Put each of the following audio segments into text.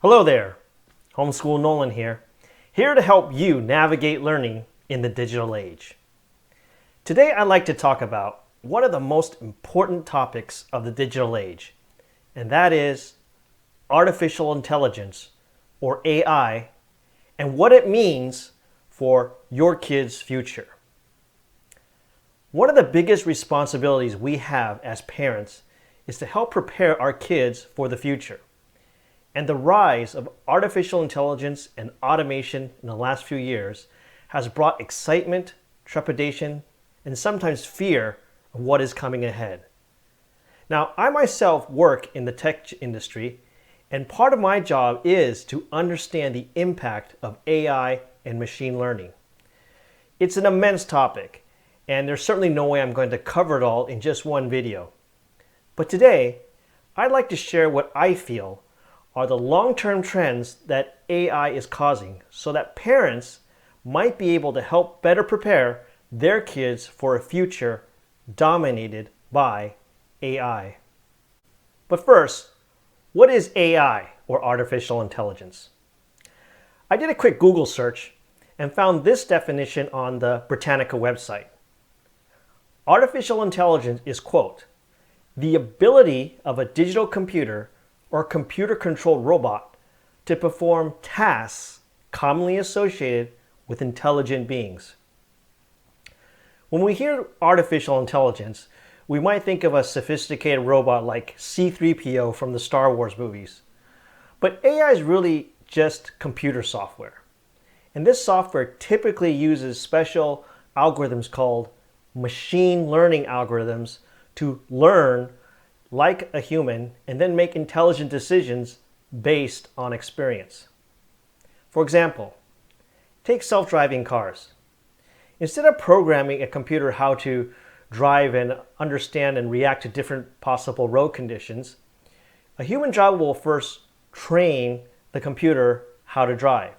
Hello there, Homeschool Nolan here to help you navigate learning in the digital age. Today I'd like to talk about one of the most important topics of the digital age, and that is artificial intelligence, or AI, and what it means for your kids' future. One of the biggest responsibilities we have as parents is to help prepare our kids for the future. And the rise of artificial intelligence and automation in the last few years has brought excitement, trepidation, and sometimes fear of what is coming ahead. Now, I myself work in the tech industry, and part of my job is to understand the impact of AI and machine learning. It's an immense topic, and there's certainly no way I'm going to cover it all in just one video. But today, I'd like to share what I feel are the long-term trends that AI is causing so that parents might be able to help better prepare their kids for a future dominated by AI. But first, what is AI, or artificial intelligence? I did a quick Google search and found this definition on the Britannica website. Artificial intelligence is, quote, the ability of a digital computer or computer-controlled robot to perform tasks commonly associated with intelligent beings. When we hear artificial intelligence, we might think of a sophisticated robot like C-3PO from the Star Wars movies. But AI is really just computer software. And this software typically uses special algorithms called machine learning algorithms to learn like a human and then make intelligent decisions based on experience. For example, take self-driving cars. Instead of programming a computer how to drive and understand and react to different possible road conditions, a human driver will first train the computer how to drive.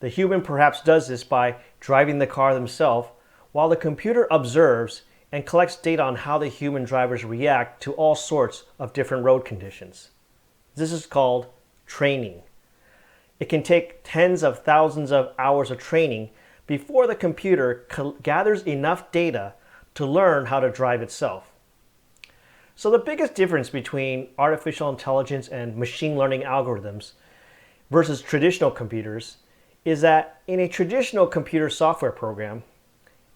The human perhaps does this by driving the car themselves, while the computer observes and collects data on how the human drivers react to all sorts of different road conditions. This is called training. It can take tens of thousands of hours of training before the computer gathers enough data to learn how to drive itself. So the biggest difference between artificial intelligence and machine learning algorithms versus traditional computers is that in a traditional computer software program,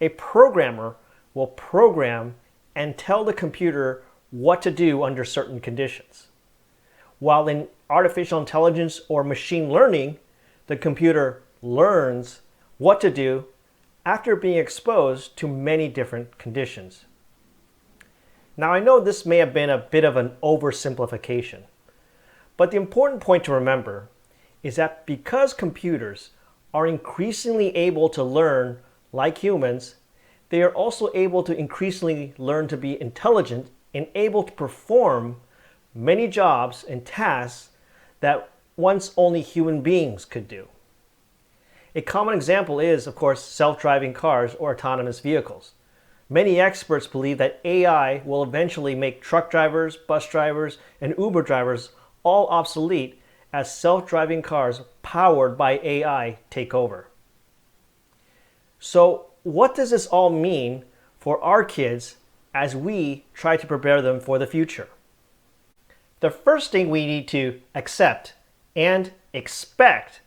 a programmer will program and tell the computer what to do under certain conditions. While in artificial intelligence or machine learning, the computer learns what to do after being exposed to many different conditions. Now, I know this may have been a bit of an oversimplification, but the important point to remember is that because computers are increasingly able to learn like humans, they are also able to increasingly learn to be intelligent and able to perform many jobs and tasks that once only human beings could do. A common example is, of course, self-driving cars or autonomous vehicles. Many experts believe that AI will eventually make truck drivers, bus drivers, and Uber drivers all obsolete as self-driving cars powered by AI take over. So, what does this all mean for our kids as we try to prepare them for the future? The first thing we need to accept and expect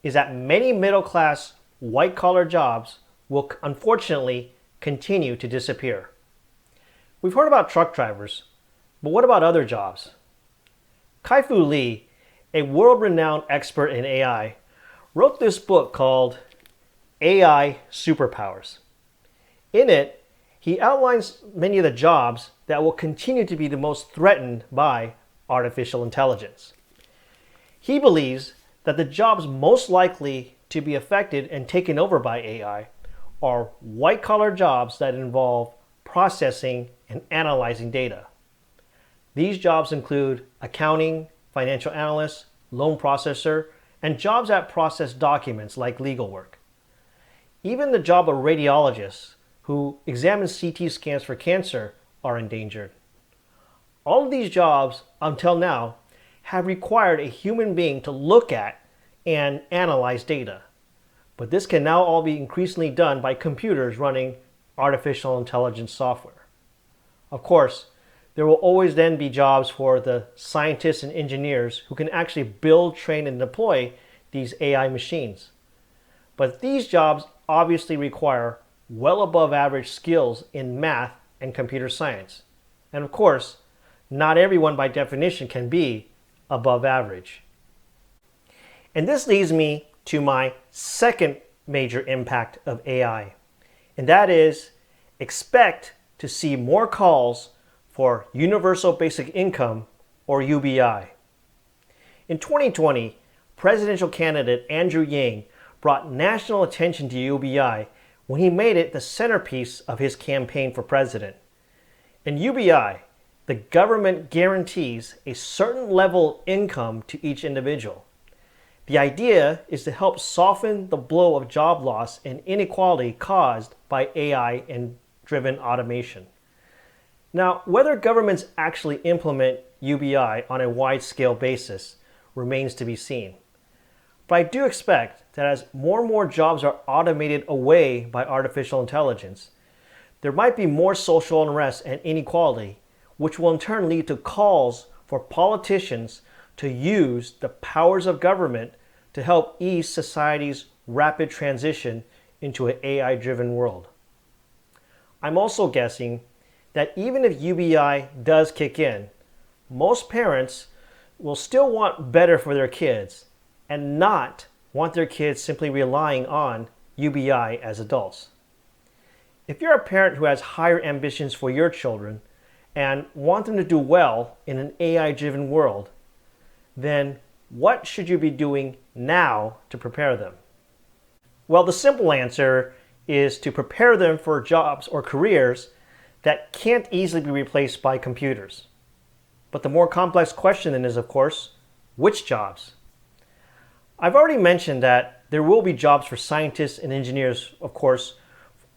is that many middle-class, white-collar jobs will unfortunately continue to disappear. We've heard about truck drivers, but what about other jobs? Kai-Fu Lee, a world-renowned expert in AI, wrote this book called AI Superpowers. In it, he outlines many of the jobs that will continue to be the most threatened by artificial intelligence. He believes that the jobs most likely to be affected and taken over by AI are white-collar jobs that involve processing and analyzing data. These jobs include accounting, financial analyst, loan processor, and jobs that process documents like legal work. Even the job of radiologists who examine CT scans for cancer are endangered. All of these jobs, until now, have required a human being to look at and analyze data. But this can now all be increasingly done by computers running artificial intelligence software. Of course, there will always then be jobs for the scientists and engineers who can actually build, train, and deploy these AI machines. But these jobs obviously require well above average skills in math and computer science. And of course, not everyone by definition can be above average. And this leads me to my second major impact of AI, and that is expect to see more calls for Universal Basic Income, or UBI. In 2020, presidential candidate Andrew Yang brought national attention to UBI when he made it the centerpiece of his campaign for president. In UBI, the government guarantees a certain level of income to each individual. The idea is to help soften the blow of job loss and inequality caused by AI and driven automation. Now, whether governments actually implement UBI on a wide-scale basis remains to be seen. But I do expect that as more and more jobs are automated away by artificial intelligence, there might be more social unrest and inequality, which will in turn lead to calls for politicians to use the powers of government to help ease society's rapid transition into an AI-driven world. I'm also guessing that even if UBI does kick in, most parents will still want better for their kids and not want their kids simply relying on UBI as adults. If you're a parent who has higher ambitions for your children and want them to do well in an AI-driven world, then what should you be doing now to prepare them? Well, the simple answer is to prepare them for jobs or careers that can't easily be replaced by computers. But the more complex question then is, of course, which jobs? I've already mentioned that there will be jobs for scientists and engineers, of course,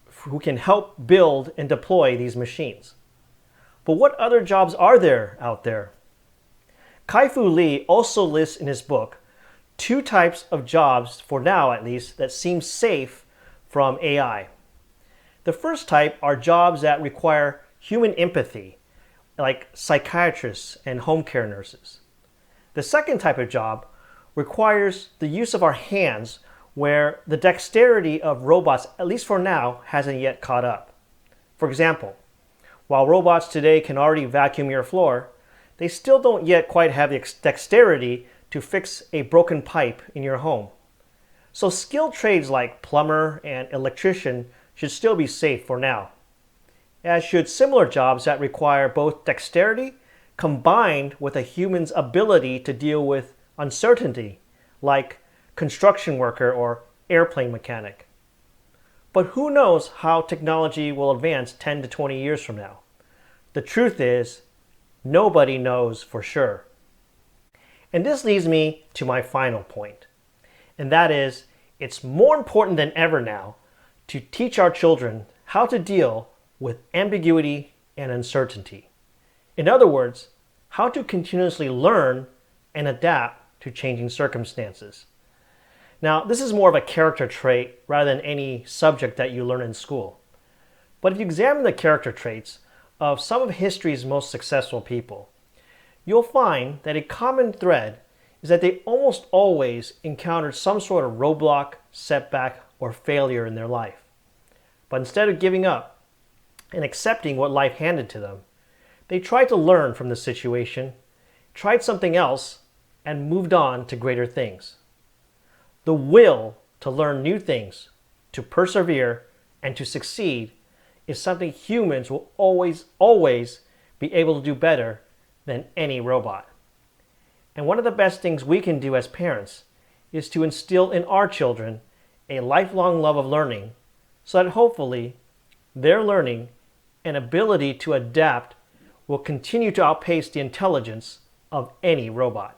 who can help build and deploy these machines. But what other jobs are there out there? Kai-Fu Lee also lists in his book 2 types of jobs, for now at least, that seem safe from AI. The first type are jobs that require human empathy, like psychiatrists and home care nurses. The second type of job requires the use of our hands, where the dexterity of robots, at least for now, hasn't yet caught up. For example, while robots today can already vacuum your floor, they still don't yet quite have the dexterity to fix a broken pipe in your home. So skilled trades like plumber and electrician should still be safe for now, as should similar jobs that require both dexterity combined with a human's ability to deal with uncertainty, like construction worker or airplane mechanic. But who knows how technology will advance 10 to 20 years from now? The truth is, nobody knows for sure. And this leads me to my final point, and that is, it's more important than ever now to teach our children how to deal with ambiguity and uncertainty. In other words, how to continuously learn and adapt to changing circumstances. Now, this is more of a character trait rather than any subject that you learn in school. But if you examine the character traits of some of history's most successful people, you'll find that a common thread is that they almost always encountered some sort of roadblock, setback, or failure in their life. But instead of giving up and accepting what life handed to them, they tried to learn from the situation, tried something else, and moved on to greater things. The will to learn new things, to persevere, and to succeed is something humans will always be able to do better than any robot. And one of the best things we can do as parents is to instill in our children a lifelong love of learning, so that hopefully their learning and ability to adapt will continue to outpace the intelligence of any robot.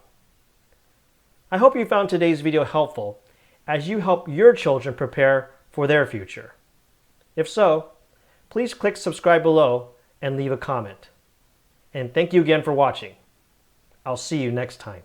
I hope you found today's video helpful as you help your children prepare for their future. If so, please click subscribe below and leave a comment. And thank you again for watching. I'll see you next time.